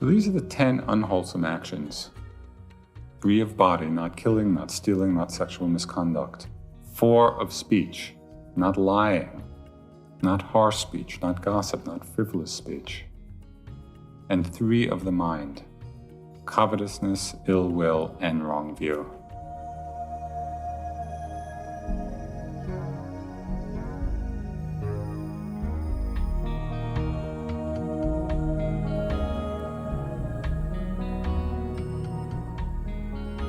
These are the 10 unwholesome actions. 3 of body, not killing, not stealing, not sexual misconduct. 4 of speech, not lying, not harsh speech, not gossip, not frivolous speech. And 3 of the mind, covetousness, ill will, and wrong view.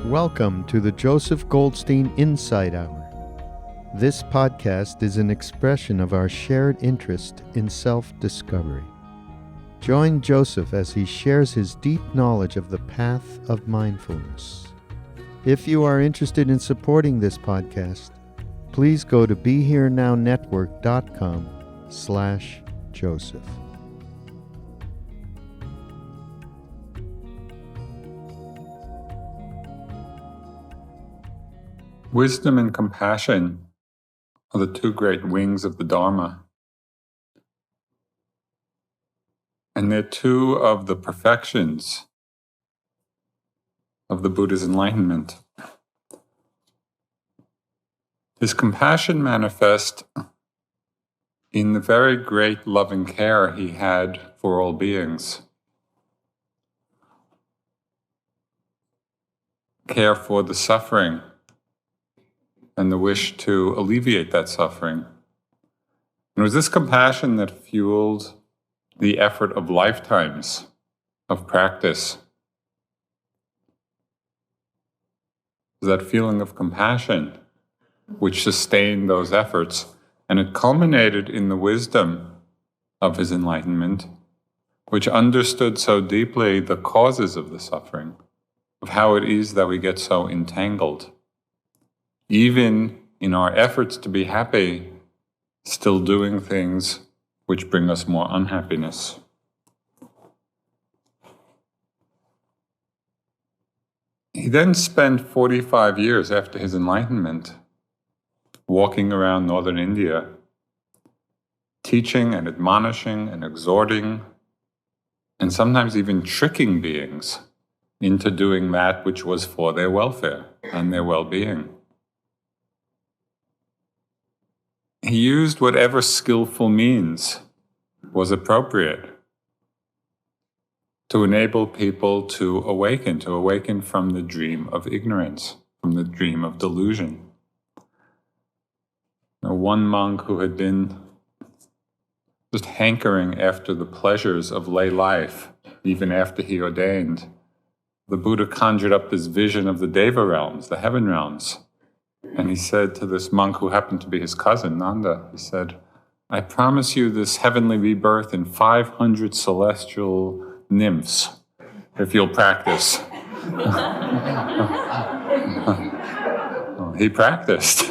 Welcome to the Joseph Goldstein Insight Hour. This podcast is an expression of our shared interest in self-discovery. Join Joseph as he shares his deep knowledge of the path of mindfulness. If you are interested in supporting this podcast, please go to BeHereNowNetwork.com/Joseph. Wisdom and compassion are the 2 great wings of the Dharma. And they're 2 of the perfections of the Buddha's enlightenment. His compassion manifests in the very great loving care he had for all beings. Care for the suffering and the wish to alleviate that suffering. And it was this compassion that fueled the effort of lifetimes of practice. It was that feeling of compassion which sustained those efforts, and it culminated in the wisdom of his enlightenment, which understood so deeply the causes of the suffering, of how it is that we get so entangled. Even in our efforts to be happy, still doing things which bring us more unhappiness. He then spent 45 years after his enlightenment walking around northern India, teaching and admonishing and exhorting, and sometimes even tricking beings into doing that which was for their welfare and their well-being. He used whatever skillful means was appropriate to enable people to awaken from the dream of ignorance, from the dream of delusion. One monk who had been just hankering after the pleasures of lay life, even after he ordained, the Buddha conjured up this vision of the Deva realms, the heaven realms. And he said to this monk who happened to be his cousin, Nanda, he said, "I promise you this heavenly rebirth in 500 celestial nymphs, if you'll practice." Well, he practiced.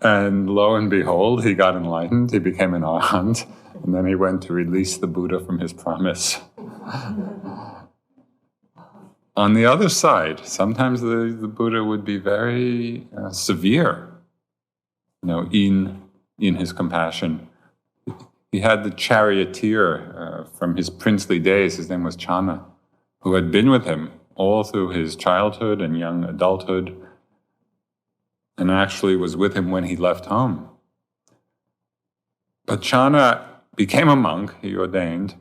And lo and behold, he got enlightened, he became an arhat, and then he went to release the Buddha from his promise. On the other side, sometimes the Buddha would be very severe, in his compassion. He had the charioteer from his princely days, his name was Channa, who had been with him all through his childhood and young adulthood, and actually was with him when he left home. But Channa became a monk, he ordained,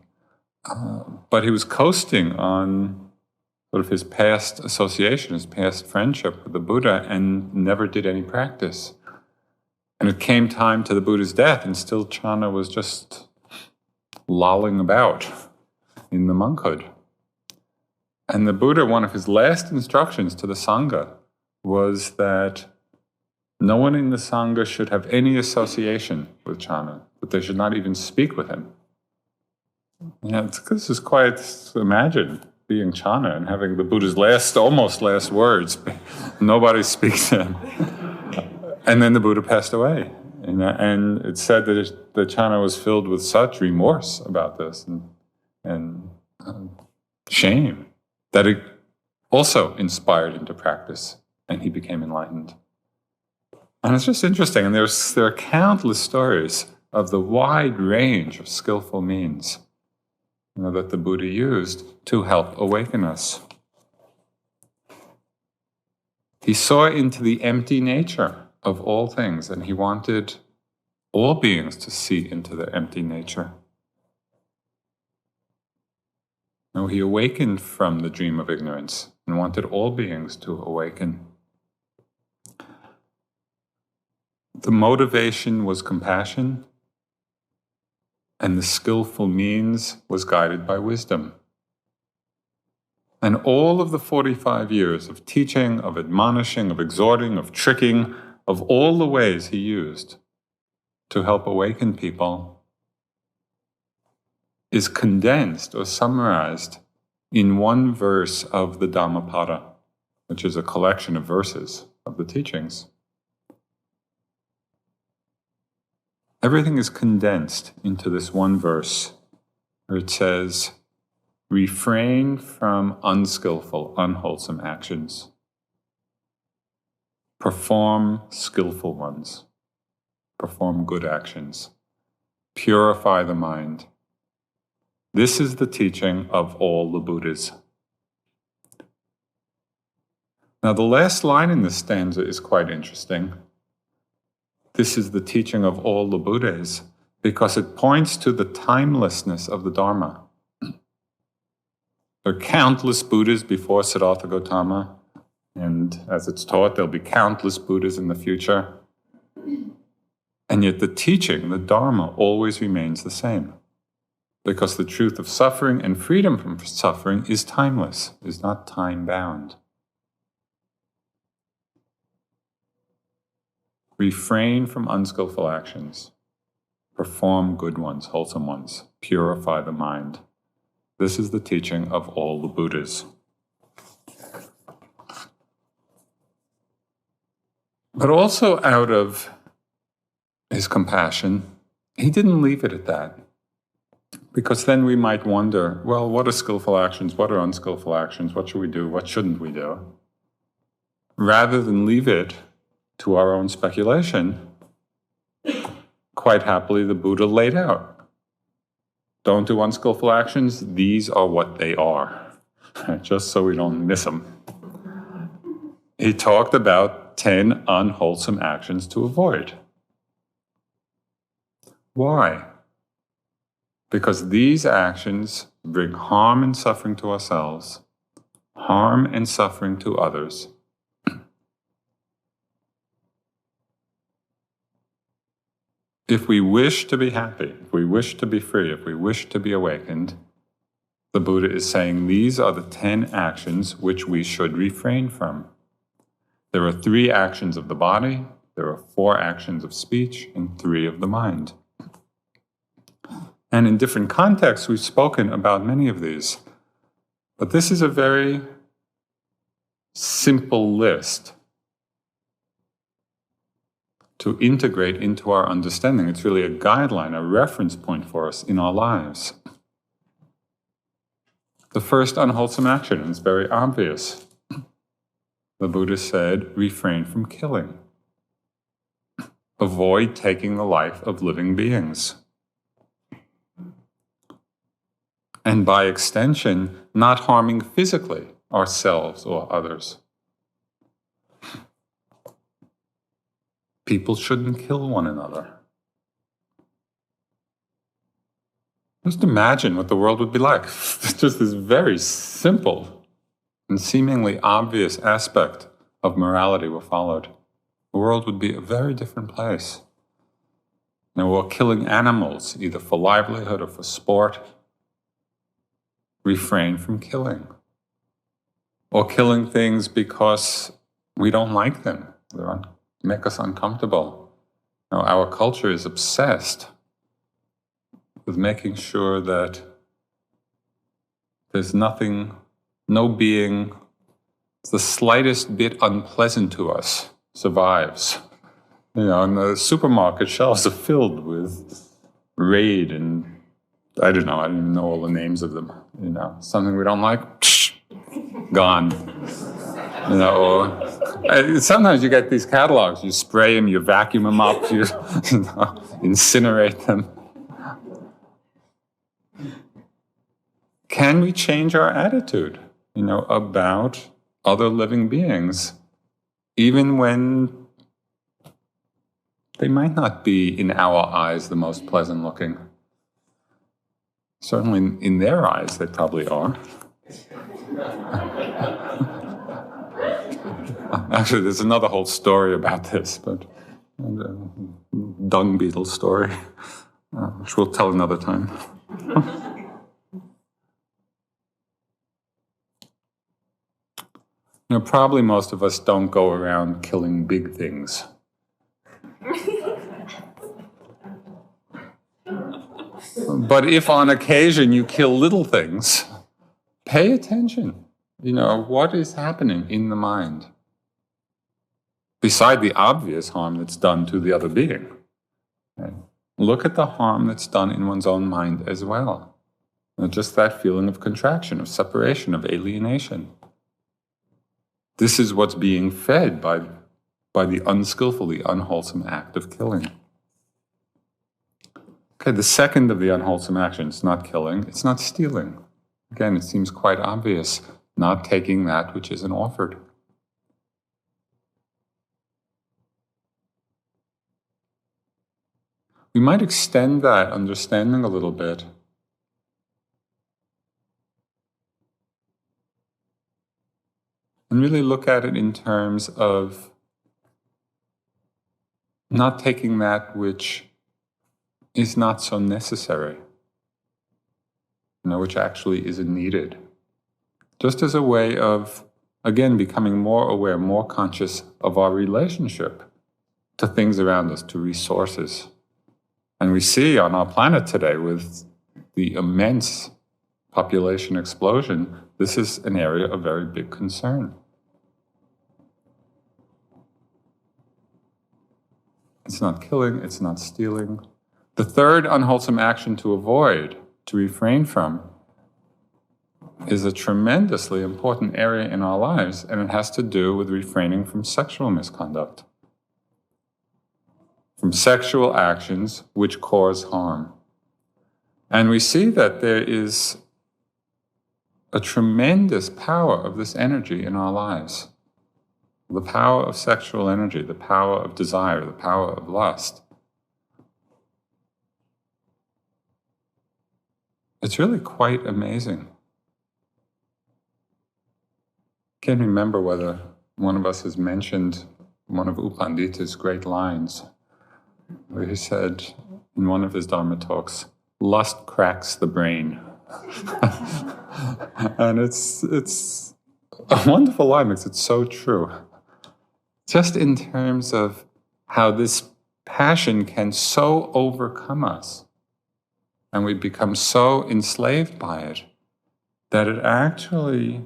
but he was coasting on sort of his past association, his past friendship with the Buddha, and never did any practice. And it came time to the Buddha's death, and still Channa was just lolling about in the monkhood. And the Buddha, one of his last instructions to the Sangha was that no one in the Sangha should have any association with Channa, that they should not even speak with him. This is quite, imagine being Channa and having the Buddha's almost last words. Nobody speaks to him. And then the Buddha passed away. And it's said that Channa was filled with such remorse about this and shame that it also inspired him to practice, and he became enlightened. And it's just interesting, and there are countless stories of the wide range of skillful means that the Buddha used to help awaken us. He saw into the empty nature of all things, and he wanted all beings to see into their empty nature. Now, he awakened from the dream of ignorance and wanted all beings to awaken. The motivation was compassion, and the skillful means was guided by wisdom. And all of the 45 years of teaching, of admonishing, of exhorting, of tricking, of all the ways he used to help awaken people is condensed or summarized in one verse of the Dhammapada, which is a collection of verses of the teachings. Everything is condensed into this one verse where it says, refrain from unskillful, unwholesome actions. Perform skillful ones. Perform good actions. Purify the mind. This is the teaching of all the Buddhas. Now, the last line in this stanza is quite interesting. This is the teaching of all the Buddhas, because it points to the timelessness of the Dharma. There are countless Buddhas before Siddhartha Gautama, and as it's taught, there'll be countless Buddhas in the future. And yet the teaching, the Dharma, always remains the same, because the truth of suffering and freedom from suffering is timeless, is not time-bound. Refrain from unskillful actions. Perform good ones, wholesome ones. Purify the mind. This is the teaching of all the Buddhas. But also out of his compassion, he didn't leave it at that. Because then we might wonder, well, what are skillful actions? What are unskillful actions? What should we do? What shouldn't we do? Rather than leave it to our own speculation, quite happily the Buddha laid out. Don't do unskillful actions. These are what they are, just so we don't miss them. He talked about 10 unwholesome actions to avoid. Why? Because these actions bring harm and suffering to ourselves, harm and suffering to others. If we wish to be happy, if we wish to be free, if we wish to be awakened, the Buddha is saying these are the 10 actions which we should refrain from. There are 3 actions of the body, there are 4 actions of speech, and 3 of the mind. And in different contexts, we've spoken about many of these. But this is a very simple list to integrate into our understanding. It's really a guideline, a reference point for us in our lives. The first unwholesome action is very obvious. The Buddha said, refrain from killing. Avoid taking the life of living beings. And by extension, not harming physically ourselves or others. People shouldn't kill one another. Just imagine what the world would be like. It's just this very simple and seemingly obvious aspect of morality were followed. The world would be a very different place. Now, we're killing animals, either for livelihood or for sport. Refrain from killing. Or killing things because we don't like them. They make us uncomfortable. Now, our culture is obsessed with making sure that there's nothing, no being, the slightest bit unpleasant to us survives. And the supermarket shelves are filled with Raid and I don't even know all the names of them. Something we don't like, gone. Or Sometimes you get these catalogs, you spray them, you vacuum them up, you incinerate them. Can we change our attitude, about other living beings, even when they might not be, in our eyes, the most pleasant looking? Certainly in their eyes, they probably are. Actually, there's another whole story about this, but dung beetle story, which we'll tell another time. Probably most of us don't go around killing big things. But if on occasion you kill little things, pay attention. What is happening in the mind? Beside the obvious harm that's done to the other being. Right? Look at the harm that's done in one's own mind as well. Just that feeling of contraction, of separation, of alienation. This is what's being fed by the unskillful, the unwholesome act of killing. Okay, the second of the unwholesome actions, it's not killing, it's not stealing. Again, it seems quite obvious, not taking that which isn't offered. We might extend that understanding a little bit. And really look at it in terms of not taking that which is not so necessary, which actually isn't needed. Just as a way of, again, becoming more aware, more conscious of our relationship to things around us, to resources. And we see on our planet today, with the immense population explosion, this is an area of very big concern. It's not killing, it's not stealing. The third unwholesome action to avoid, to refrain from, is a tremendously important area in our lives, and it has to do with refraining from sexual misconduct, from sexual actions which cause harm. And we see that there is a tremendous power of this energy in our lives. The power of sexual energy, the power of desire, the power of lust. It's really quite amazing. I can't remember whether one of us has mentioned one of U Pandita's great lines, where he said in one of his Dharma talks, "Lust cracks the brain." And it's a wonderful line because it's so true. Just in terms of how this passion can so overcome us, and we become so enslaved by it, that it actually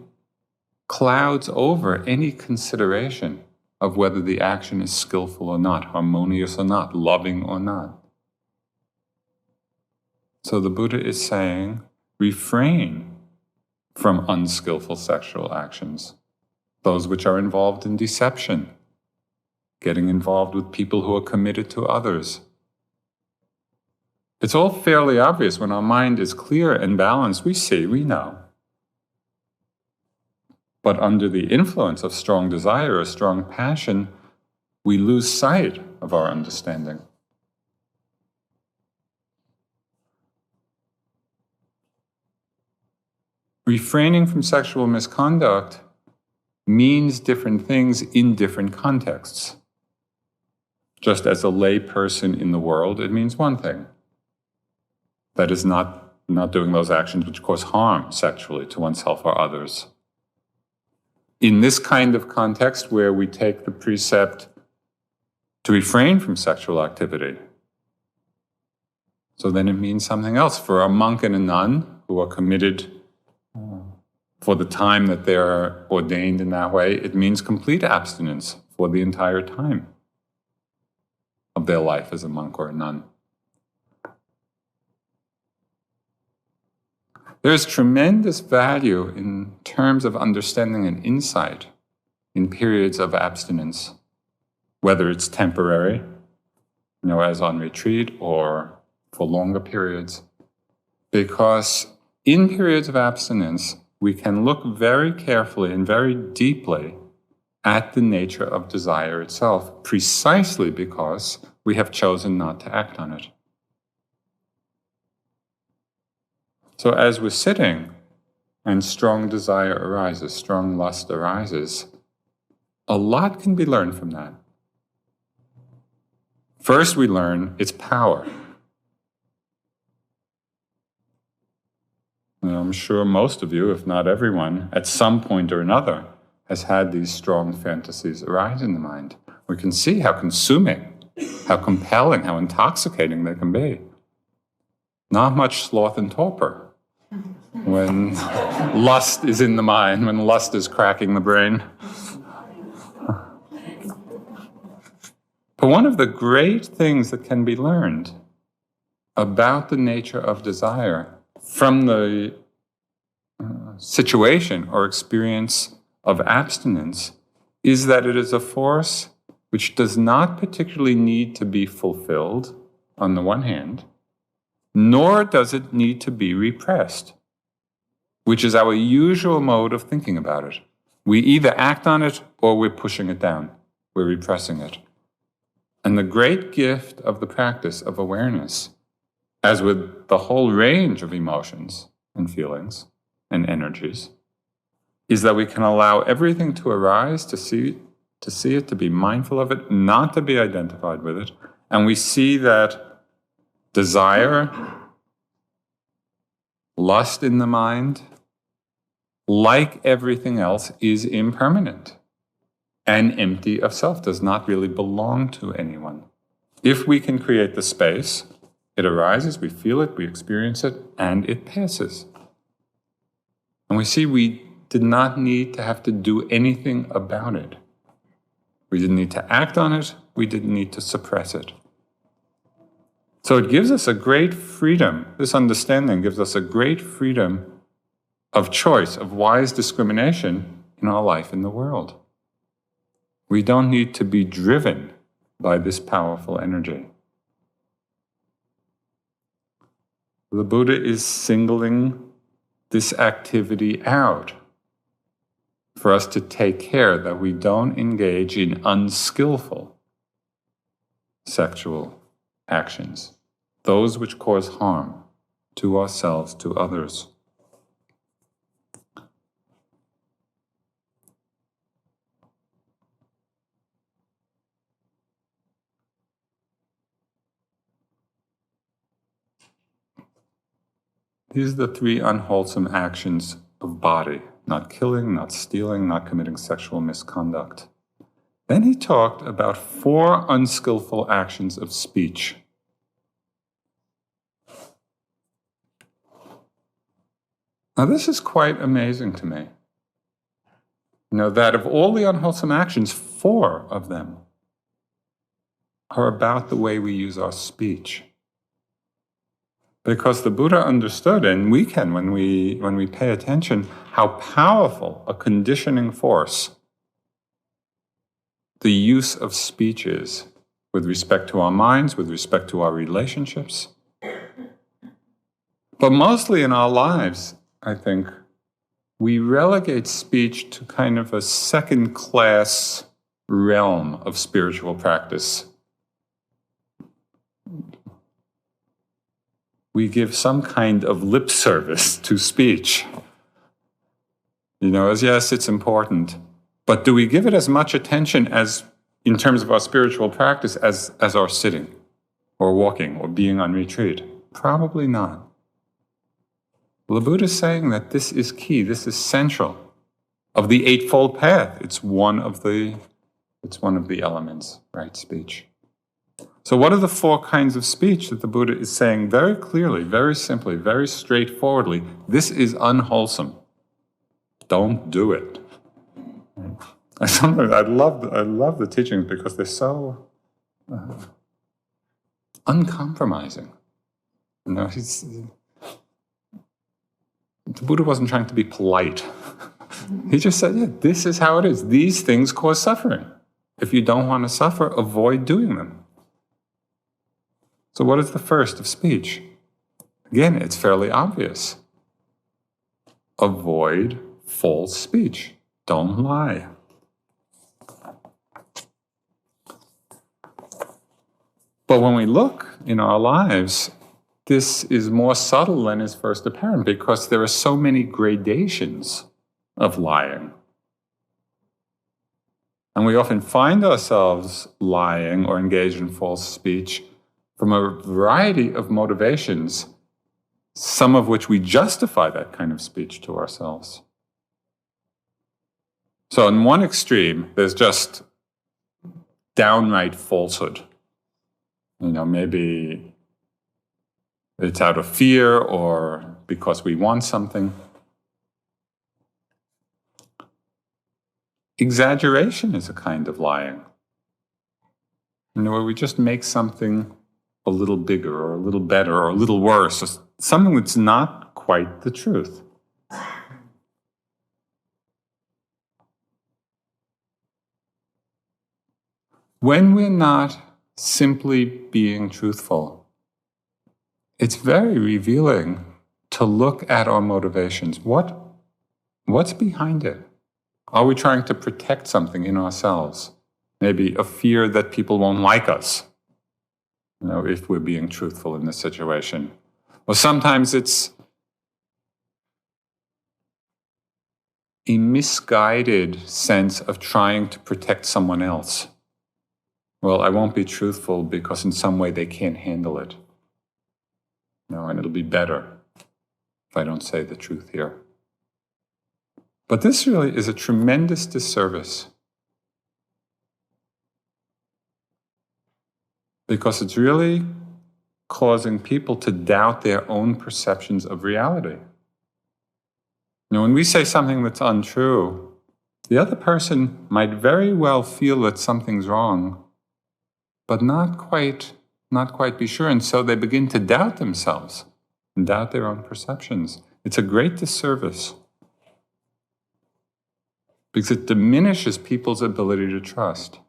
clouds over any consideration of whether the action is skillful or not, harmonious or not, loving or not. So the Buddha is saying, refrain from unskillful sexual actions, those which are involved in deception, getting involved with people who are committed to others. It's all fairly obvious when our mind is clear and balanced. We see, we know. But under the influence of strong desire or strong passion, we lose sight of our understanding. Refraining from sexual misconduct means different things in different contexts. Just as a lay person in the world, it means one thing. That is not doing those actions which cause harm sexually to oneself or others. In this kind of context where we take the precept to refrain from sexual activity, so then it means something else. For a monk and a nun who are committed for the time that they're ordained in that way, it means complete abstinence for the entire time of their life as a monk or a nun. There's tremendous value in terms of understanding and insight in periods of abstinence, whether it's temporary, as on retreat, or for longer periods. Because in periods of abstinence, we can look very carefully and very deeply at the nature of desire itself, precisely because we have chosen not to act on it. So as we're sitting and strong desire arises, strong lust arises, a lot can be learned from that. First, we learn its power. I'm sure most of you, if not everyone, at some point or another, has had these strong fantasies arise in the mind. We can see how consuming, how compelling, how intoxicating they can be. Not much sloth and torpor when lust is in the mind, when lust is cracking the brain. But one of the great things that can be learned about the nature of desire from the situation or experience of abstinence is that it is a force which does not particularly need to be fulfilled, on the one hand, nor does it need to be repressed, which is our usual mode of thinking about it. We either act on it or we're pushing it down, we're repressing it. And the great gift of the practice of awareness, as with the whole range of emotions and feelings and energies, is that we can allow everything to arise, to see it, to be mindful of it, not to be identified with it. And we see that desire, lust in the mind, like everything else, is impermanent and empty of self, does not really belong to anyone. If we can create the space, it arises, we feel it, we experience it, and it passes. And we see we did not need to have to do anything about it. We didn't need to act on it, we didn't need to suppress it. So it gives us a great freedom, this understanding gives us a great freedom of choice, of wise discrimination in our life in the world. We don't need to be driven by this powerful energy. The Buddha is singling this activity out for us to take care that we don't engage in unskillful sexual actions, those which cause harm to ourselves, to others. These are the three unwholesome actions of body: not killing, not stealing, not committing sexual misconduct. Then he talked about 4 unskillful actions of speech. Now this is quite amazing to me. That of all the unwholesome actions, 4 of them are about the way we use our speech. Because the Buddha understood, and we can when we pay attention, how powerful a conditioning force the use of speech is with respect to our minds, with respect to our relationships. But mostly in our lives, I think, we relegate speech to kind of a second-class realm of spiritual practice. We give some kind of lip service to speech. As yes, it's important, but do we give it as much attention as, in terms of our spiritual practice, as our sitting, or walking, or being on retreat? Probably not. Well, the Buddha is saying that this is key, this is central. Of the Eightfold Path, it's one of the elements, right? Speech. So what are the 4 kinds of speech that the Buddha is saying very clearly, very simply, very straightforwardly? This is unwholesome. Don't do it. I love the teachings because they're so uncompromising. The Buddha wasn't trying to be polite. He just said, yeah, this is how it is. These things cause suffering. If you don't want to suffer, avoid doing them. So what is the first of speech? Again, it's fairly obvious. Avoid false speech. Don't lie. But when we look in our lives, this is more subtle than is first apparent because there are so many gradations of lying. And we often find ourselves lying or engaged in false speech from a variety of motivations, some of which we justify that kind of speech to ourselves. So in one extreme, there's just downright falsehood. Maybe it's out of fear or because we want something. Exaggeration is a kind of lying. Where we just make something a little bigger or a little better or a little worse, or something that's not quite the truth. When we're not simply being truthful, it's very revealing to look at our motivations. What's behind it? Are we trying to protect something in ourselves? Maybe a fear that people won't like us, if we're being truthful in this situation. Or sometimes it's a misguided sense of trying to protect someone else. Well, I won't be truthful because in some way they can't handle it. And it'll be better if I don't say the truth here. But this really is a tremendous disservice because it's really causing people to doubt their own perceptions of reality. When we say something that's untrue, the other person might very well feel that something's wrong, but not quite be sure, and so they begin to doubt themselves and doubt their own perceptions. It's a great disservice because it diminishes people's ability to trust.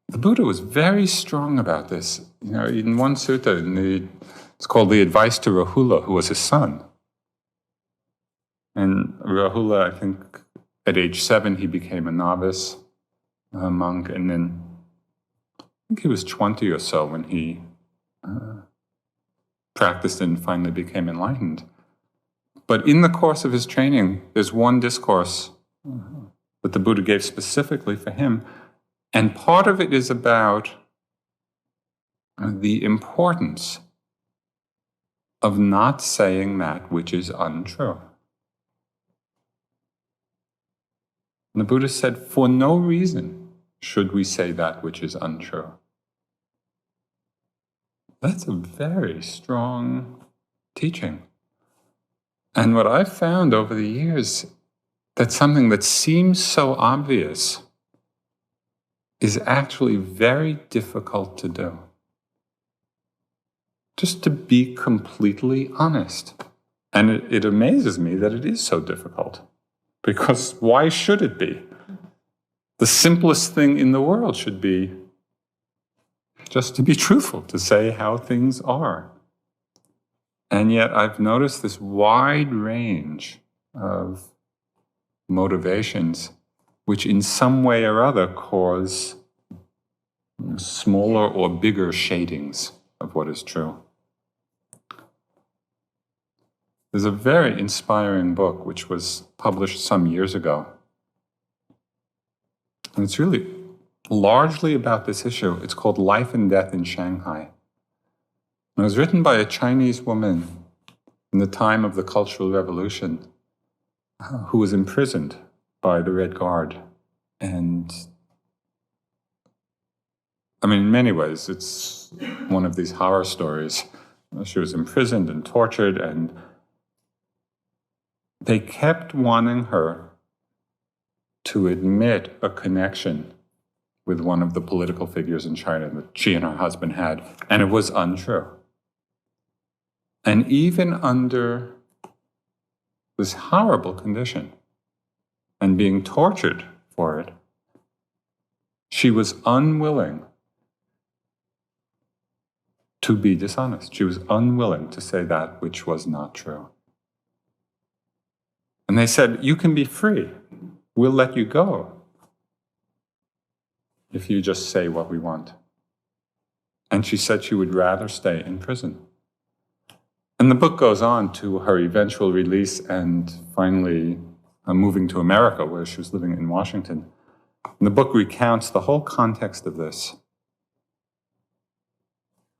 The Buddha was very strong about this. In one sutta, it's called the Advice to Rahula, who was his son. And Rahula, I think, at age 7, he became a novice monk, and then I think he was 20 or so when he practiced and finally became enlightened. But in the course of his training, there's one discourse that the Buddha gave specifically for him, and part of it is about the importance of not saying that which is untrue. And the Buddha said, for no reason should we say that which is untrue. That's a very strong teaching. And what I've found over the years, that something that seems so obvious is actually very difficult to do. Just to be completely honest. And it amazes me that it is so difficult. Because why should it be? The simplest thing in the world should be just to be truthful, to say how things are. And yet I've noticed this wide range of motivations which in some way or other cause smaller or bigger shadings of what is true. There's a very inspiring book which was published some years ago. And it's really largely about this issue. It's called Life and Death in Shanghai. And it was written by a Chinese woman in the time of the Cultural Revolution who was imprisoned by the Red Guard. And in many ways, it's one of these horror stories. She was imprisoned and tortured, and they kept wanting her to admit a connection with one of the political figures in China that she and her husband had, and it was untrue. And even under this horrible condition and being tortured for it, she was unwilling to be dishonest. She was unwilling to say that which was not true. And they said, you can be free. We'll let you go if you just say what we want. And she said she would rather stay in prison. And the book goes on to her eventual release and finally moving to America, where she was living in Washington. And the book recounts the whole context of this.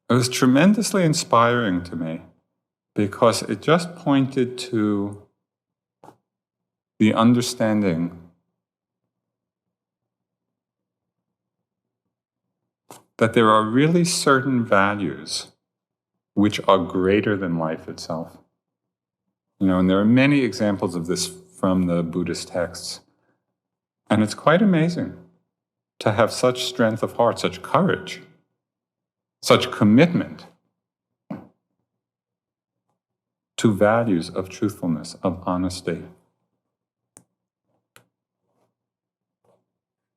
It was tremendously inspiring to me because it just pointed to the understanding that there are really certain values which are greater than life itself. And there are many examples of this from the Buddhist texts. And it's quite amazing to have such strength of heart, such courage, such commitment to values of truthfulness, of honesty.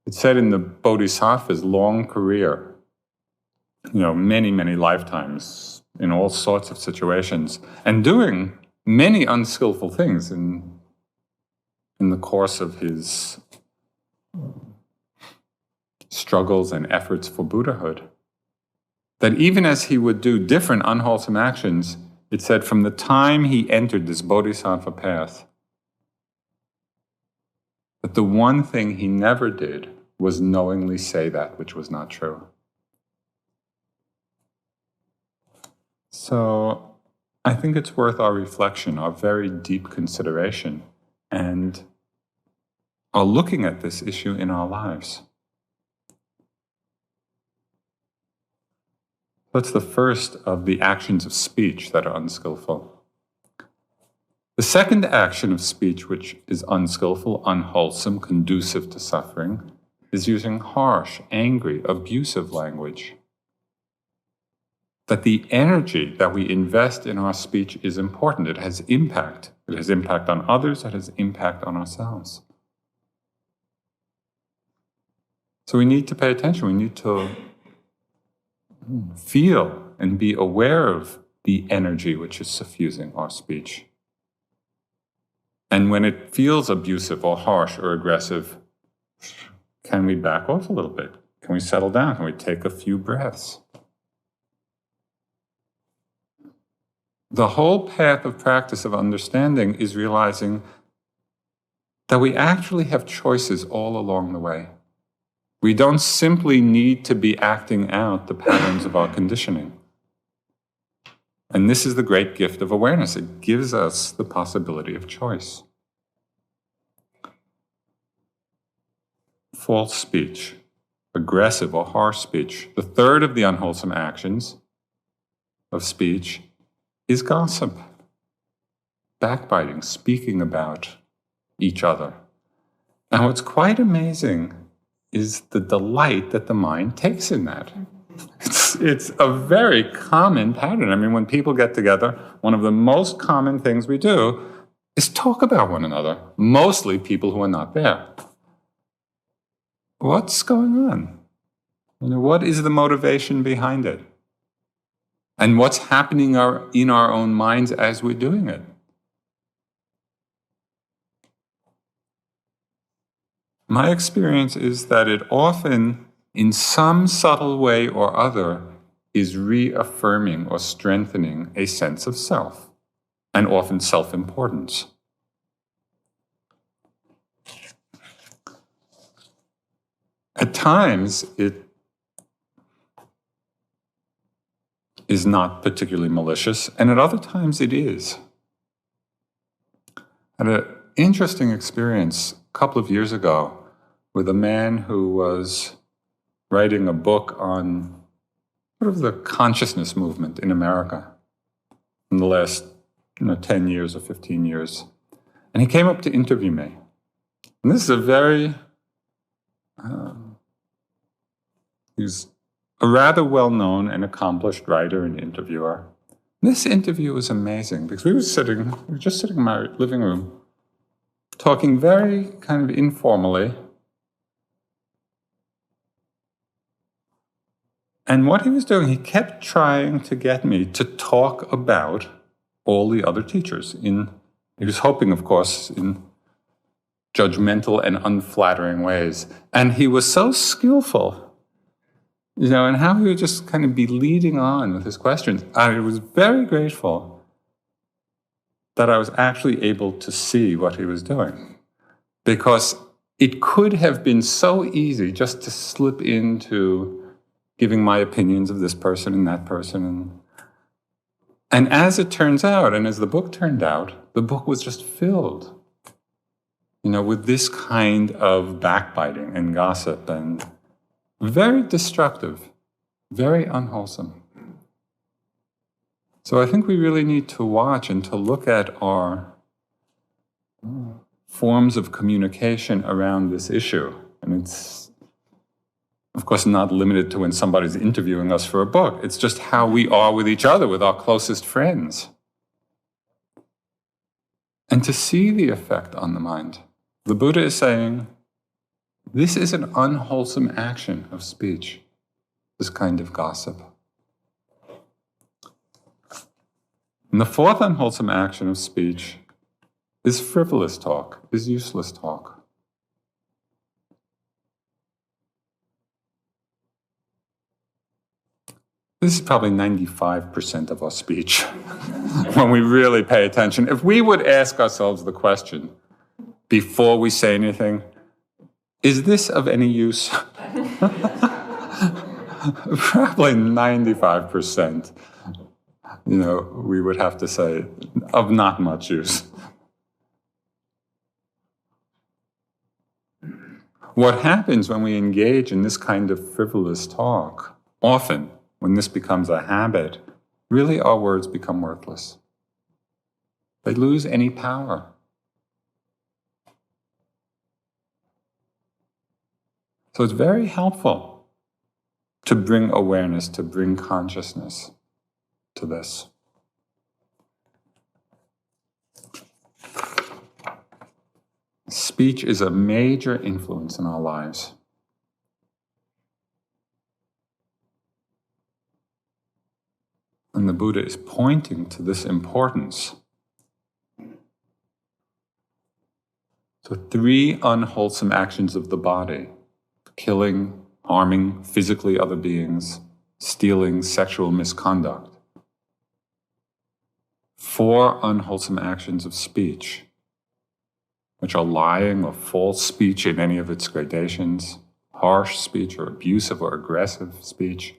It's said in the Bodhisattva's long career, many, many lifetimes in all sorts of situations, and doing many unskillful things in the course of his struggles and efforts for Buddhahood, that even as he would do different unwholesome actions, it said from the time he entered this bodhisattva path, that the one thing he never did was knowingly say that which was not true. So I think it's worth our reflection, our very deep consideration, and our looking at this issue in our lives. That's the first of the actions of speech that are unskillful. The second action of speech, which is unskillful, unwholesome, conducive to suffering, is using harsh, angry, abusive language. That the energy that we invest in our speech is important. It has impact. It has impact on others. It has impact on ourselves. So we need to pay attention. We need to feel and be aware of the energy which is suffusing our speech. And when it feels abusive or harsh or aggressive, can we back off a little bit? Can we settle down? Can we take a few breaths? The whole path of practice of understanding is realizing that we actually have choices all along the way. We don't simply need to be acting out the patterns of our conditioning. And this is the great gift of awareness. It gives us the possibility of choice. False speech, aggressive or harsh speech. The third of the unwholesome actions of speech is gossip, backbiting, speaking about each other. Now, what's quite amazing is the delight that the mind takes in that. It's a very common pattern. I mean, when people get together, one of the most common things we do is talk about one another, mostly people who are not there. What's going on? What is the motivation behind it? And what's happening in our own minds as we're doing it? My experience is that it often, in some subtle way or other, is reaffirming or strengthening a sense of self, and often self-importance. At times, it is not particularly malicious, and at other times it is. I had an interesting experience a couple of years ago with a man who was writing a book on sort of the consciousness movement in America in the last 10 years or 15 years. And he came up to interview me. And this is a very, he's a rather well-known and accomplished writer and interviewer, This interview was amazing because we were just sitting in my living room, talking very kind of informally. And what he was doing, he kept trying to get me to talk about all the other teachers. He was hoping, of course, in judgmental and unflattering ways. And he was so skillful, and how he would just kind of be leading on with his questions. I was very grateful that I was actually able to see what he was doing, because it could have been so easy just to slip into giving my opinions of this person and that person. And as it turns out, and as the book turned out, the book was just filled, with this kind of backbiting and gossip, and very destructive, very unwholesome. So I think we really need to watch and to look at our forms of communication around this issue. And it's, of course, not limited to when somebody's interviewing us for a book. It's just how we are with each other, with our closest friends. And to see the effect on the mind. The Buddha is saying, this is an unwholesome action of speech, this kind of gossip. And the fourth unwholesome action of speech is frivolous talk, is useless talk. This is probably 95% of our speech when we really pay attention. If we would ask ourselves the question before we say anything, is this of any use? Probably 95%, we would have to say, of not much use. What happens when we engage in this kind of frivolous talk, often, when this becomes a habit, really our words become worthless. They lose any power. So it's very helpful to bring awareness, to bring consciousness to this. Speech is a major influence in our lives. And the Buddha is pointing to this importance. So 3 unwholesome actions of the body: killing, harming physically other beings, stealing, sexual misconduct. 4 unwholesome actions of speech, which are lying or false speech in any of its gradations, harsh speech or abusive or aggressive speech,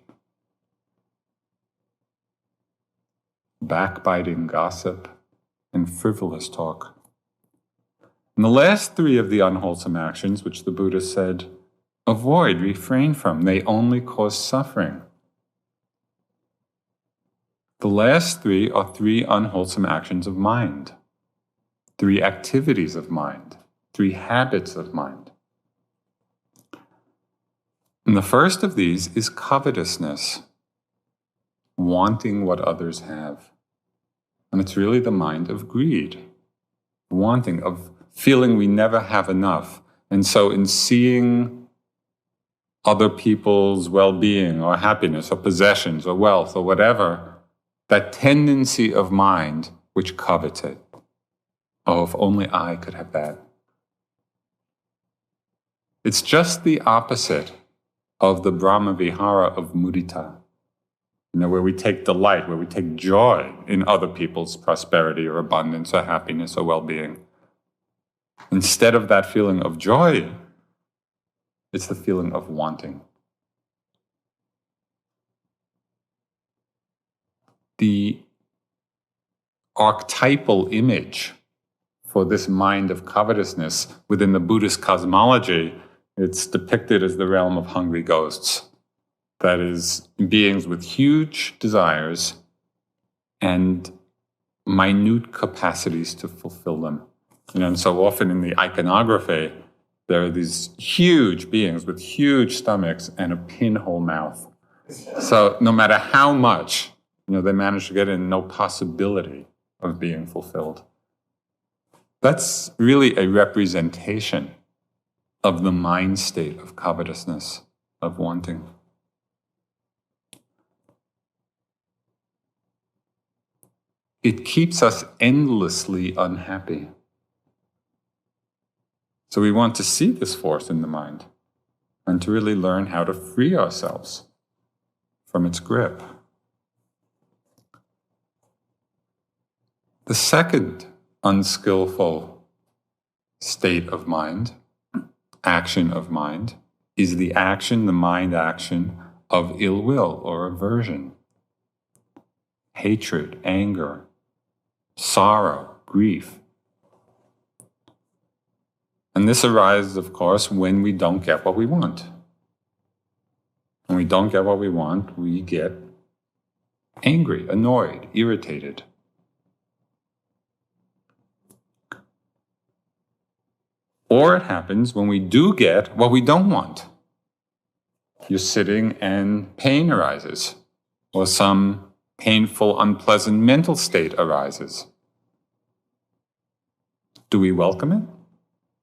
backbiting, gossip, and frivolous talk. And the last 3 of the unwholesome actions, which the Buddha said, avoid, refrain from, they only cause suffering. The last 3 are 3 unwholesome actions of mind, 3 activities of mind, 3 habits of mind. And the first of these is covetousness, wanting what others have. And it's really the mind of greed, wanting, of feeling we never have enough. And so in seeing other people's well-being or happiness or possessions or wealth or whatever, that tendency of mind which covets it. Oh, if only I could have that. It's just the opposite of the Brahma Vihara of mudita, where we take delight, where we take joy in other people's prosperity or abundance or happiness or well-being. Instead of that feeling of joy, it's the feeling of wanting. The archetypal image for this mind of covetousness within the Buddhist cosmology, it's depicted as the realm of hungry ghosts. That is, beings with huge desires and minute capacities to fulfill them. And so often in the iconography, there are these huge beings with huge stomachs and a pinhole mouth. So no matter how much They manage to get in no possibility of being fulfilled. That's really a representation of the mind state of covetousness, of wanting. It keeps us endlessly unhappy. So we want to see this force in the mind and to really learn how to free ourselves from its grip. The second unskillful state of mind, action of mind, is the mind action of ill will or aversion, hatred, anger, sorrow, grief. And this arises, of course, when we don't get what we want. When we don't get what we want, we get angry, annoyed, irritated. Or it happens when we do get what we don't want. You're sitting and pain arises, or some painful, unpleasant mental state arises. Do we welcome it?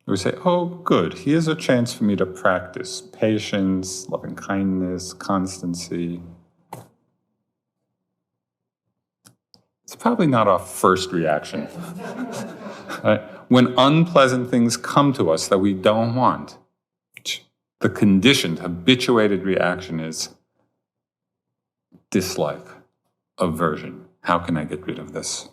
We say, oh, good, here's a chance for me to practice patience, loving kindness, constancy. It's probably not our first reaction. Right? When unpleasant things come to us that we don't want, the conditioned, habituated reaction is dislike, aversion. How can I get rid of this?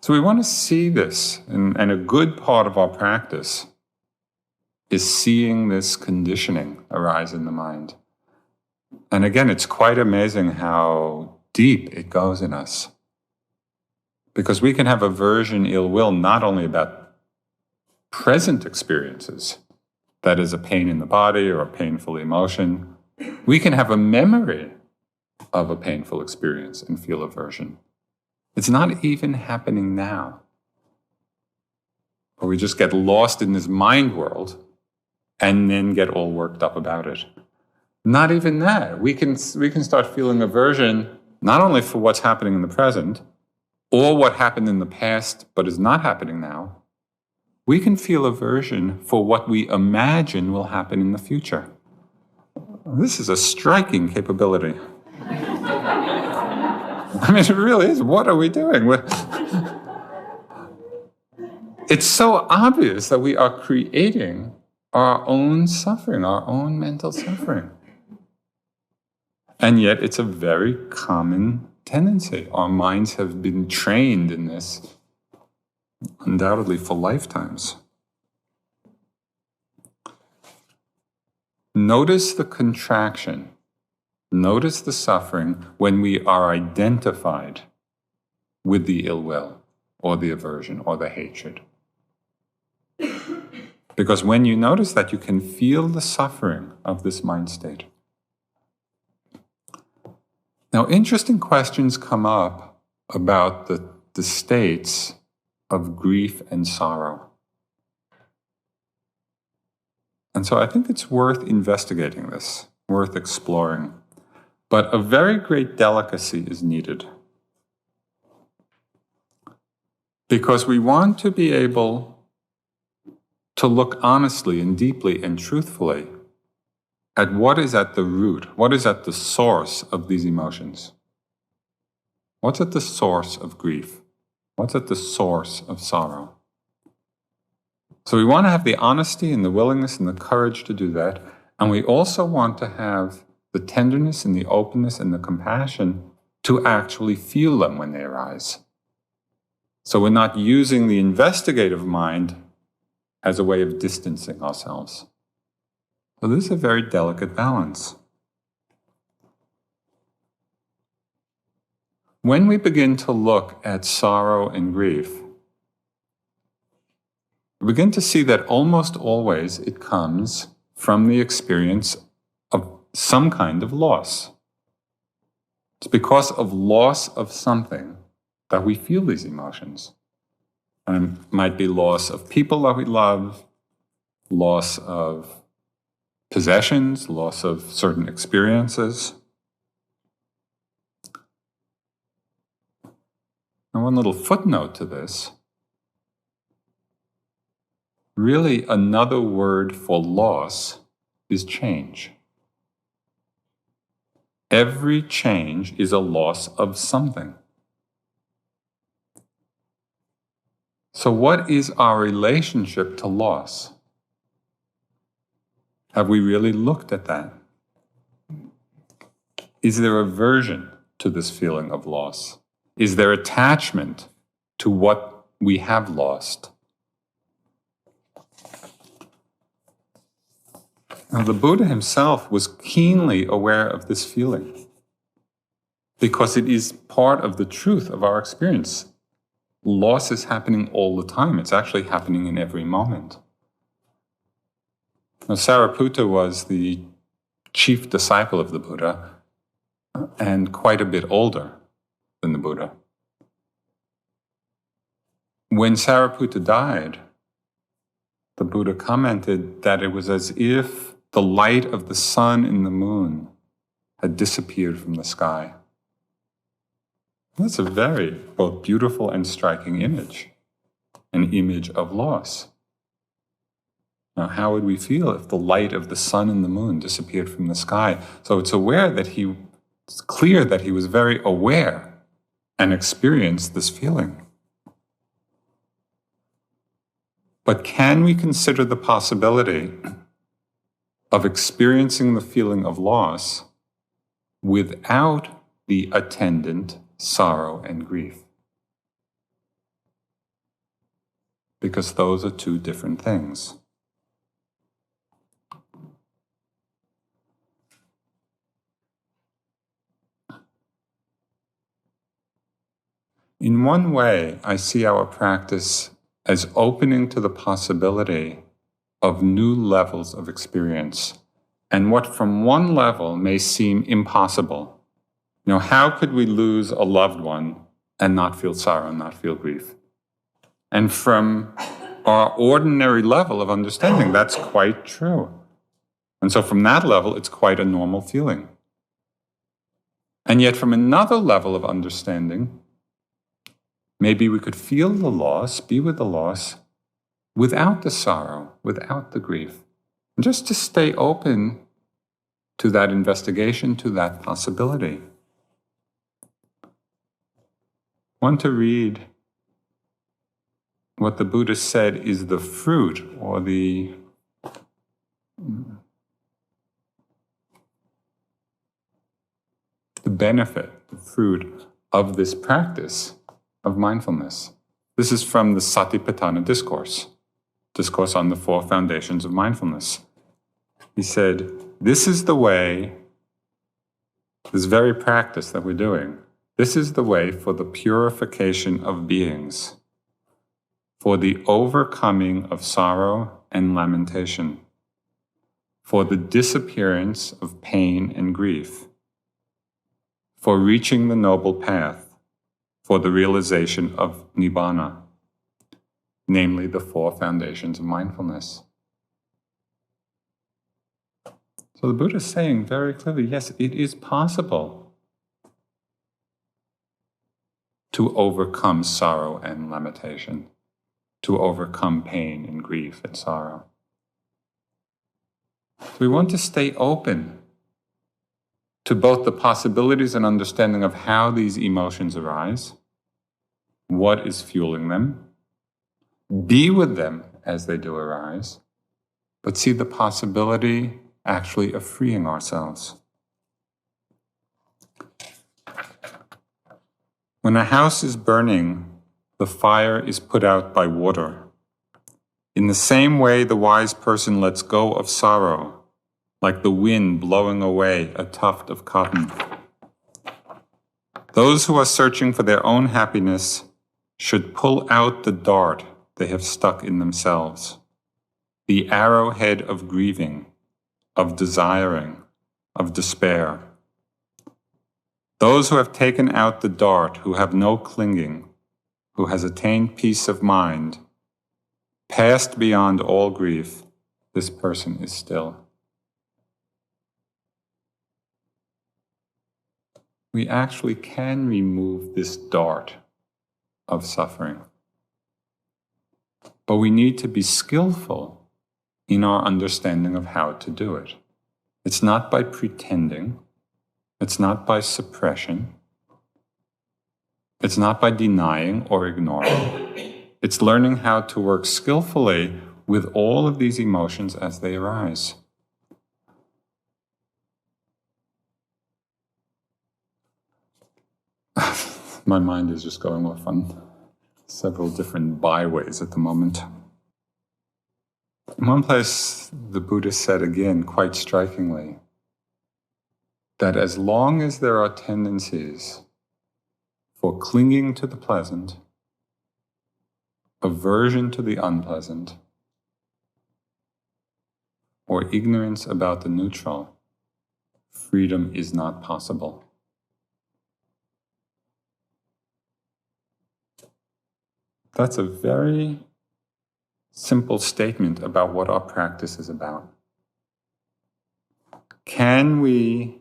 So we want to see this, and a good part of our practice is seeing this conditioning arise in the mind. And again, it's quite amazing how deep it goes in us. Because we can have aversion, ill will, not only about present experiences, that is a pain in the body or a painful emotion. We can have a memory of a painful experience and feel aversion. It's not even happening now. Or we just get lost in this mind world and then get all worked up about it. Not even that. We can start feeling aversion not only for what's happening in the present or what happened in the past but is not happening now. We can feel aversion for what we imagine will happen in the future. This is a striking capability. I mean, it really is. What are we doing? It's so obvious that we are creating our own suffering, our own mental suffering. And yet it's a very common tendency. Our minds have been trained in this, undoubtedly for lifetimes. Notice the contraction. Notice the suffering when we are identified with the ill will or the aversion or the hatred. Because when you notice that, you can feel the suffering of this mind state. Now, interesting questions come up about the states of grief and sorrow. And so I think it's worth investigating this, worth exploring. But a very great delicacy is needed. Because we want to be able to look honestly and deeply and truthfully at what is at the root, what is at the source of these emotions. What's at the source of grief? What's at the source of sorrow? So we want to have the honesty and the willingness and the courage to do that. And we also want to have the tenderness and the openness and the compassion to actually feel them when they arise. So we're not using the investigative mind as a way of distancing ourselves. So this is a very delicate balance. When we begin to look at sorrow and grief, we begin to see that almost always it comes from the experience of some kind of loss. It's because of loss of something that we feel these emotions. And it might be loss of people that we love, loss of possessions, loss of certain experiences. And one little footnote to this, really another word for loss is change. Every change is a loss of something. So what is our relationship to loss? Have we really looked at that? Is there aversion to this feeling of loss? Is there attachment to what we have lost? Now, the Buddha himself was keenly aware of this feeling because it is part of the truth of our experience. Loss is happening all the time. It's actually happening in every moment. Now, Sariputta was the chief disciple of the Buddha and quite a bit older than the Buddha. When Sariputta died, the Buddha commented that it was as if the light of the sun and the moon had disappeared from the sky. That's a very both beautiful and striking image, an image of loss. Now, how would we feel if the light of the sun and the moon disappeared from the sky? So it's clear that he was very aware and experienced this feeling. But can we consider the possibility of experiencing the feeling of loss without the attendant sorrow and grief? Because those are two different things. In one way, I see our practice as opening to the possibility of new levels of experience, and what from one level may seem impossible. How could we lose a loved one and not feel sorrow, not feel grief? And from our ordinary level of understanding, that's quite true. And so from that level, it's quite a normal feeling. And yet from another level of understanding, maybe we could feel the loss, be with the loss, without the sorrow, without the grief. And just to stay open to that investigation, to that possibility. I want to read what the Buddha said is the fruit or the benefit, the fruit of this practice of mindfulness. This is from the Satipatthana Discourse on the 4 foundations of mindfulness. He said, this is the way, this very practice that we're doing, this is the way for the purification of beings, for the overcoming of sorrow and lamentation, for the disappearance of pain and grief, for reaching the noble path, for the realization of Nibbana, namely the 4 foundations of mindfulness. So the Buddha is saying very clearly, yes, it is possible to overcome sorrow and lamentation, to overcome pain and grief and sorrow. So we want to stay open to both the possibilities and understanding of how these emotions arise, what is fueling them, be with them as they do arise, but see the possibility actually of freeing ourselves. When a house is burning, the fire is put out by water. In the same way, the wise person lets go of sorrow, like the wind blowing away a tuft of cotton. Those who are searching for their own happiness should pull out the dart they have stuck in themselves, the arrowhead of grieving, of desiring, of despair. Those who have taken out the dart, who have no clinging, who has attained peace of mind, passed beyond all grief, this person is still. we actually can remove this dart of suffering. But we need to be skillful in our understanding of how to do it. It's not by pretending. It's not by suppression. It's not by denying or ignoring. It's learning how to work skillfully with all of these emotions as they arise. My mind is just going off on several different byways at the moment. In one place, the Buddha said again, quite strikingly, that as long as there are tendencies for clinging to the pleasant, aversion to the unpleasant, or ignorance about the neutral, freedom is not possible. That's a very simple statement about what our practice is about. Can we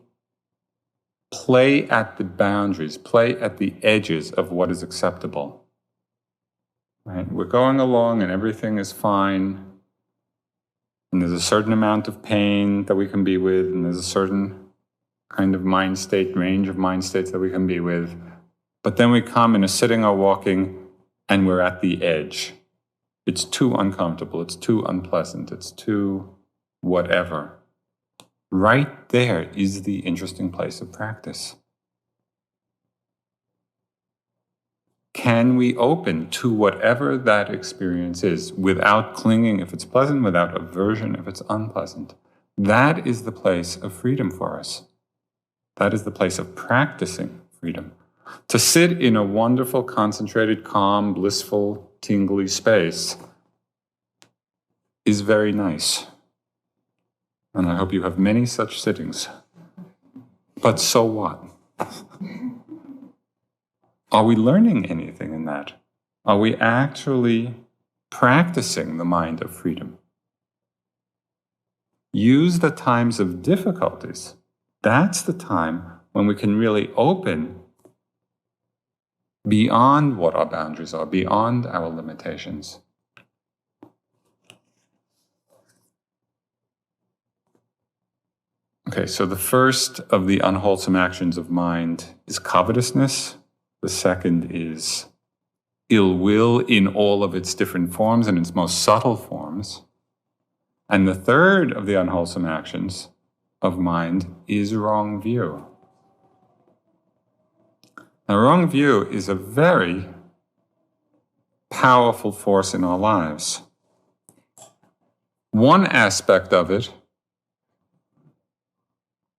play at the boundaries, play at the edges of what is acceptable? Right? We're going along and everything is fine, and there's a certain amount of pain that we can be with, and there's a certain kind of mind state, range of mind states that we can be with. But then we come in a sitting or walking, and we're at the edge. It's too uncomfortable, it's too unpleasant, it's too whatever. Right there is the interesting place of practice. Can we open to whatever that experience is without clinging if it's pleasant, without aversion if it's unpleasant? That is the place of freedom for us. That is the place of practicing freedom. To sit in a wonderful, concentrated, calm, blissful, tingly space is very nice. And I hope you have many such sittings. But so what? Are we learning anything in that? Are we actually practicing the mind of freedom? Use the times of difficulties. That's the time when we can really open beyond what our boundaries are, beyond our limitations. Okay, so the first of the unwholesome actions of mind is covetousness. The second is ill will in all of its different forms and its most subtle forms. And the third of the unwholesome actions of mind is wrong view. Now, wrong view is a very powerful force in our lives. One aspect of it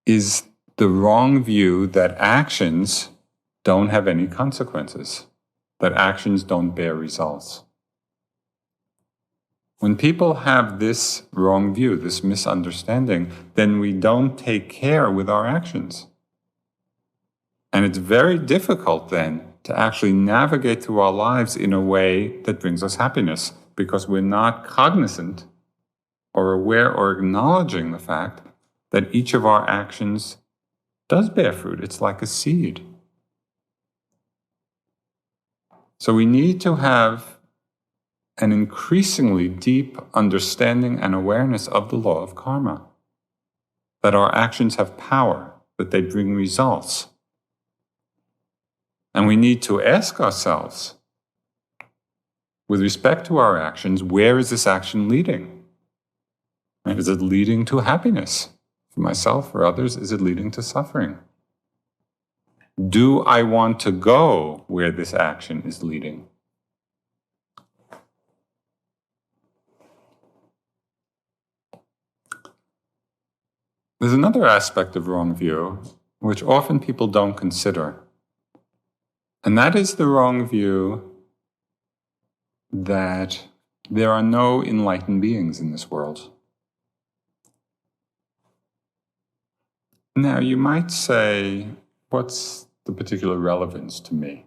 is the wrong view that actions don't have any consequences, that actions don't bear results. When people have this wrong view, this misunderstanding, then we don't take care with our actions. And it's very difficult then to actually navigate through our lives in a way that brings us happiness, because we're not cognizant or aware or acknowledging the fact that each of our actions does bear fruit. It's like a seed. So we need to have an increasingly deep understanding and awareness of the law of karma, that our actions have power, that they bring results. And we need to ask ourselves, with respect to our actions, where is this action leading? And is it leading to happiness for myself or others? Is it leading to suffering? Do I want to go where this action is leading? There's another aspect of wrong view which often people don't consider. And that is the wrong view that there are no enlightened beings in this world. Now, you might say, what's the particular relevance to me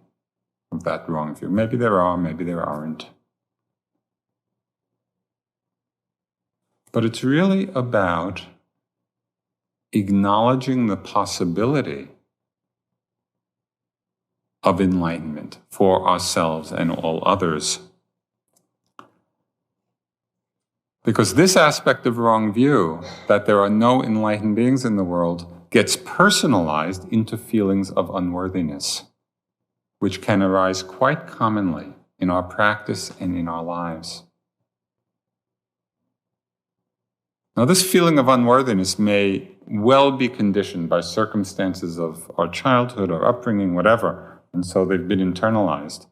of that wrong view? Maybe there are, maybe there aren't. But it's really about acknowledging the possibility of enlightenment for ourselves and all others. Because this aspect of wrong view, that there are no enlightened beings in the world, gets personalized into feelings of unworthiness, which can arise quite commonly in our practice and in our lives. Now, this feeling of unworthiness may well be conditioned by circumstances of our childhood or upbringing, whatever, and so they've been internalized.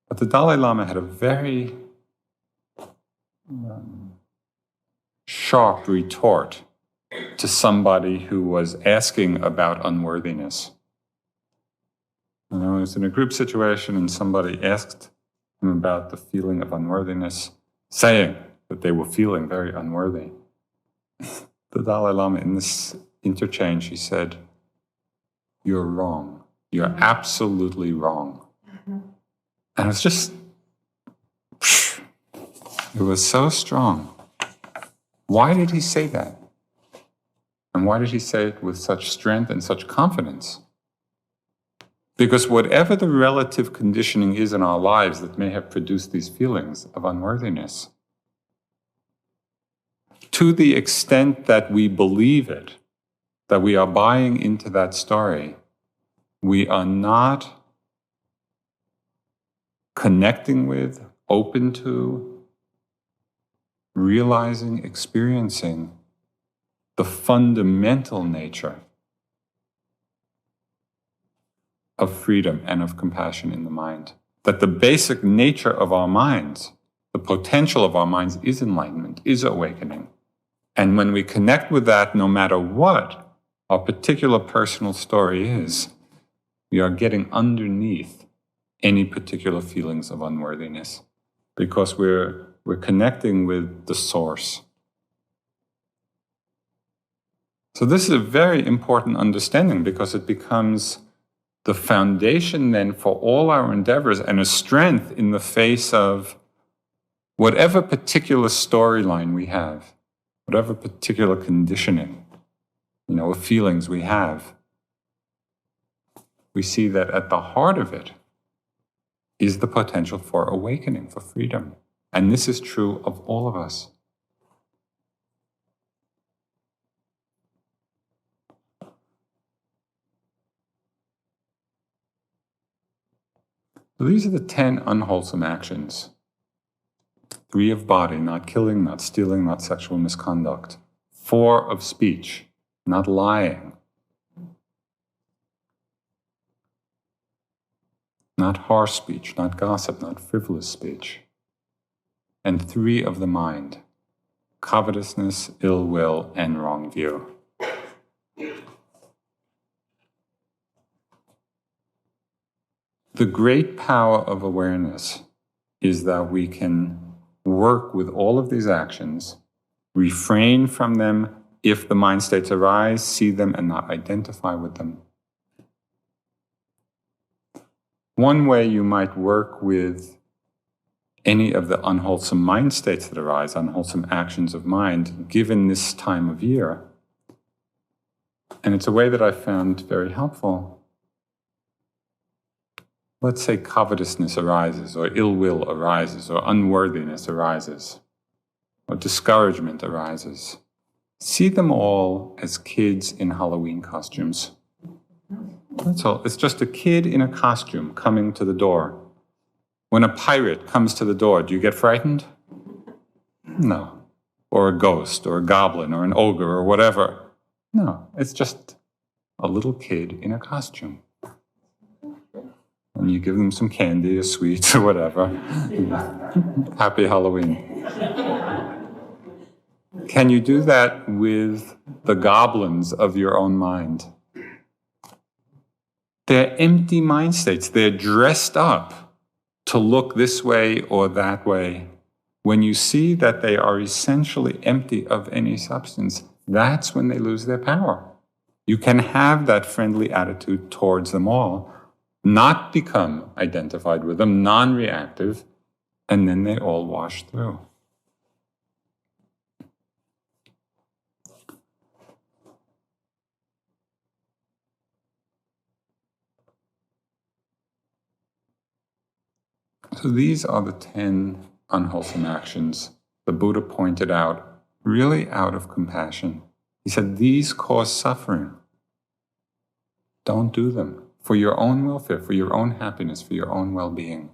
But the Dalai Lama had a very sharp retort to somebody who was asking about unworthiness. He was in a group situation and somebody asked him about the feeling of unworthiness, saying that they were feeling very unworthy. The Dalai Lama, in this interchange, he said, "You're wrong. You're absolutely wrong." And it was just, it was so strong. Why did he say that? And why did he say it with such strength and such confidence? Because whatever the relative conditioning is in our lives that may have produced these feelings of unworthiness, to the extent that we believe it, that we are buying into that story, we are not connecting with, open to, realizing, experiencing the fundamental nature of freedom and of compassion in the mind. That the basic nature of our minds, the potential of our minds, is enlightenment, is awakening. And when we connect with that, no matter what our particular personal story is, we are getting underneath any particular feelings of unworthiness, because we're connecting with the source. So this is a very important understanding, because it becomes the foundation then for all our endeavors and a strength in the face of whatever particular storyline we have, whatever particular conditioning, of feelings we have. We see that at the heart of it is the potential for awakening, for freedom. And this is true of all of us. So these are the 10 unwholesome actions. 3 of body, not killing, not stealing, not sexual misconduct. 4 of speech, not lying, not harsh speech, not gossip, not frivolous speech. And 3 of the mind, covetousness, ill will, and wrong view. The great power of awareness is that we can work with all of these actions, refrain from them if the mind states arise, see them and not identify with them. One way you might work with any of the unwholesome mind states that arise, unwholesome actions of mind, given this time of year, and it's a way that I found very helpful. Let's say covetousness arises, or ill will arises, or unworthiness arises, or discouragement arises. See them all as kids in Halloween costumes. That's all. It's just a kid in a costume coming to the door. When a pirate comes to the door, do you get frightened? No. Or a ghost, or a goblin, or an ogre, or whatever. No, it's just a little kid in a costume. And you give them some candy, a sweet, or whatever. Happy Halloween. Can you do that with the goblins of your own mind? They're empty mind states. They're dressed up to look this way or that way. When you see that they are essentially empty of any substance, that's when they lose their power. You can have that friendly attitude towards them all, not become identified with them, non-reactive, and then they all wash through. So these are the 10 unwholesome actions the Buddha pointed out, really out of compassion. He said, these cause suffering. Don't do them for your own welfare, for your own happiness, for your own well-being.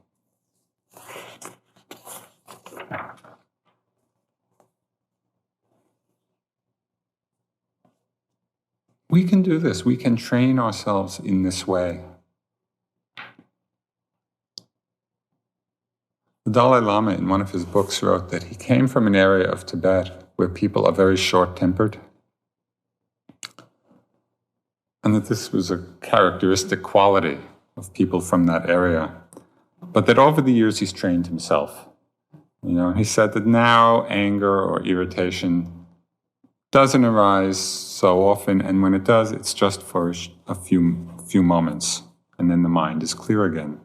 We can do this. We can train ourselves in this way. The Dalai Lama, in one of his books, wrote that he came from an area of Tibet where people are very short-tempered, and that this was a characteristic quality of people from that area, but that over the years he's trained himself. He said that now anger or irritation doesn't arise so often, and when it does, it's just for a few moments, and then the mind is clear again.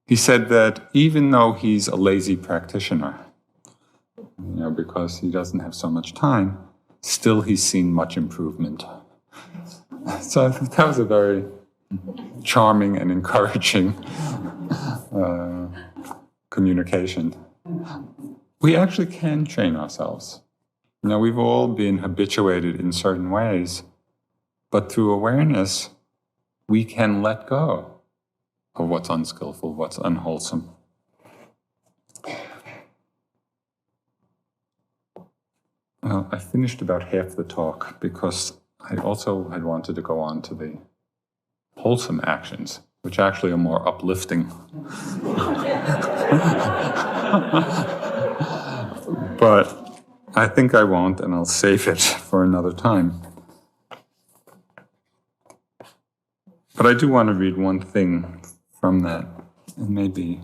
He said that even though he's a lazy practitioner, because he doesn't have so much time, still he's seen much improvement. So I think that was a very charming and encouraging communication. We actually can train ourselves. We've all been habituated in certain ways, but through awareness, we can let go of what's unskillful, what's unwholesome. Well, I finished about half the talk because I also had wanted to go on to the wholesome actions, which actually are more uplifting. But I think I won't, and I'll save it for another time. But I do want to read one thing from that, and maybe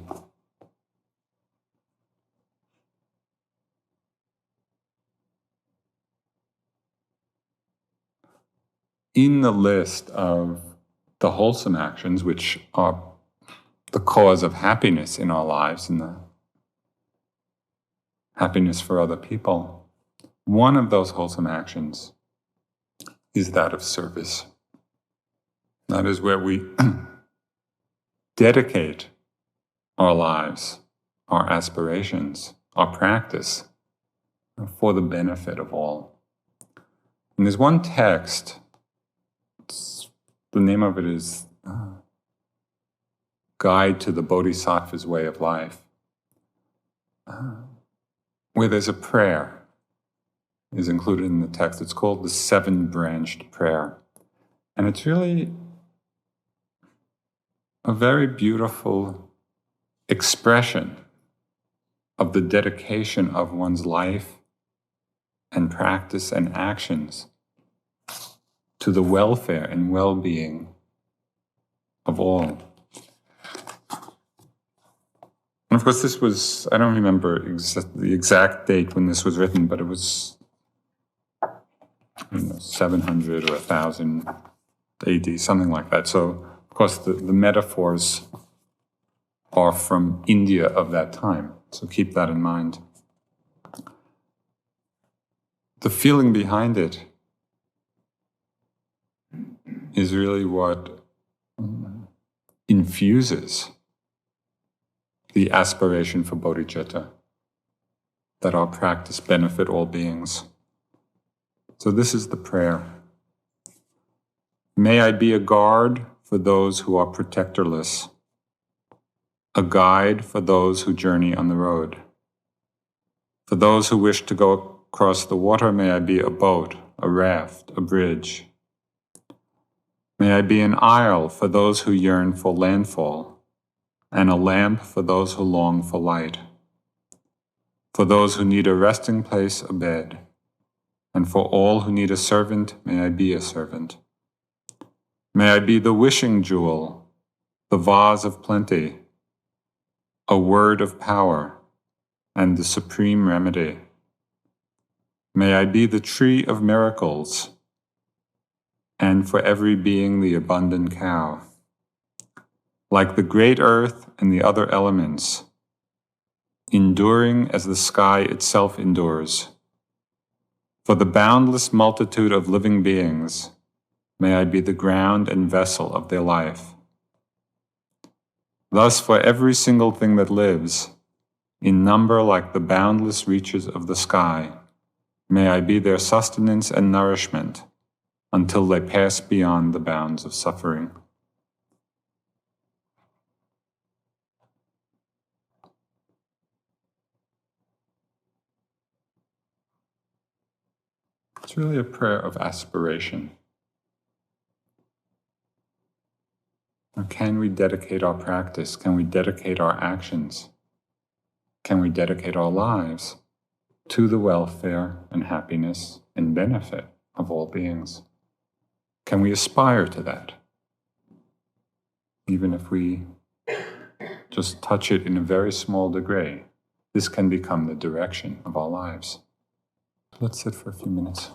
in the list of the wholesome actions, which are the cause of happiness in our lives and the happiness for other people, one of those wholesome actions is that of service. That is where we dedicate our lives, our aspirations, our practice for the benefit of all. And there's one text, the name of it is Guide to the Bodhisattva's Way of Life, where there's a prayer is included in the text. It's called the Seven-Branched Prayer. And it's really a very beautiful expression of the dedication of one's life and practice and actions to the welfare and well-being of all. And of course, this was, I don't remember the exact date when this was written, but it was 700 or 1000 AD, something like that. So, of course, the metaphors are from India of that time. So keep that in mind. The feeling behind it is really what infuses the aspiration for bodhicitta, that our practice benefit all beings. So this is the prayer. May I be a guard for those who are protectorless, a guide for those who journey on the road. For those who wish to go across the water, may I be a boat, a raft, a bridge. May I be an isle for those who yearn for landfall, and a lamp for those who long for light. For those who need a resting place, a bed. And for all who need a servant, may I be a servant. May I be the wishing jewel, the vase of plenty, a word of power, and the supreme remedy. May I be the tree of miracles, and for every being the abundant cow. Like the great earth and the other elements, enduring as the sky itself endures. For the boundless multitude of living beings, may I be the ground and vessel of their life. Thus, for every single thing that lives, in number like the boundless reaches of the sky, may I be their sustenance and nourishment until they pass beyond the bounds of suffering. It's really a prayer of aspiration. Or can we dedicate our practice? Can we dedicate our actions? Can we dedicate our lives to the welfare and happiness and benefit of all beings? Can we aspire to that? Even if we just touch it in a very small degree, this can become the direction of our lives. Let's sit for a few minutes.